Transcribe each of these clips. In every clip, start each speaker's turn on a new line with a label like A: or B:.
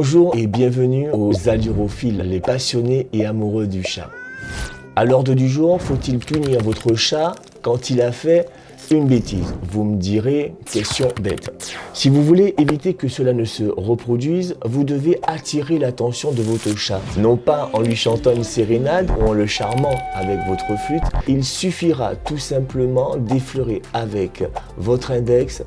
A: Bonjour et bienvenue aux allurophiles, les passionnés et amoureux du chat. À l'ordre du jour, faut-il punir votre chat quand il a fait une bêtise? Vous me direz, question bête. Si vous voulez éviter que cela ne se reproduise, vous devez attirer l'attention de votre chat. Non pas en lui chantant une sérénade ou en le charmant avec votre flûte, il suffira tout simplement d'effleurer avec votre index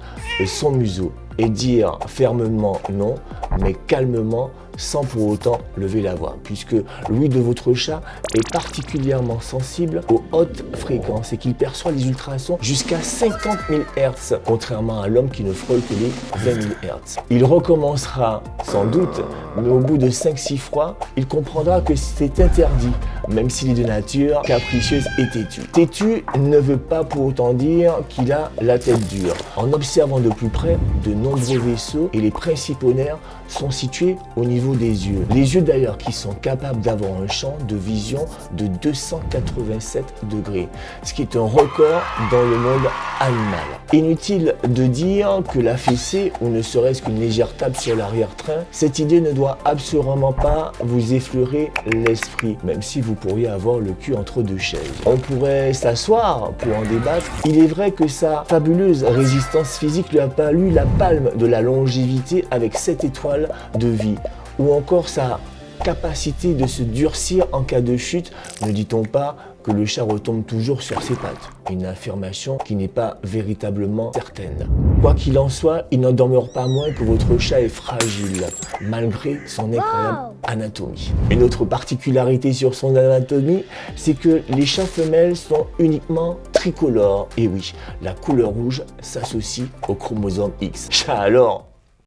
A: son museau et dire fermement non, mais calmement, sans pour autant lever la voix, puisque l'ouïe de votre chat est particulièrement sensible aux hautes fréquences et qu'il perçoit les ultrasons jusqu'à 50 000 Hz, contrairement à l'homme qui ne frôle que les 20 000 Hz. Il recommencera sans doute, mais au bout de 5-6 fois, il comprendra que c'est interdit, même s'il est de nature capricieuse et têtue. Têtu ne veut pas pour autant dire qu'il a la tête dure. En observant de plus près, de nombreux vaisseaux et les principaux nerfs sont situés au niveau des yeux. Les yeux d'ailleurs qui sont capables d'avoir un champ de vision de 287 degrés, ce qui est un record dans le monde animal. Inutile de dire que la fessée, ou ne serait-ce qu'une légère tape sur l'arrière-train, cette idée ne doit absolument pas vous effleurer l'esprit, même si vous pourriez avoir le cul entre deux chaises. On pourrait s'asseoir pour en débattre. Il est vrai que sa fabuleuse résistance physique lui a valu la palme de la longévité avec 7 étoiles de vie, ou encore sa capacité de se durcir en cas de chute. Ne dit-on pas que le chat retombe toujours sur ses pattes? Une affirmation qui n'est pas véritablement certaine. Quoi qu'il en soit, il n'en demeure pas moins que votre chat est fragile, malgré son incroyable anatomie. Une autre particularité sur son anatomie, c'est que les chats femelles sont uniquement tricolores. Et oui, la couleur rouge s'associe au chromosome X. Chat alors,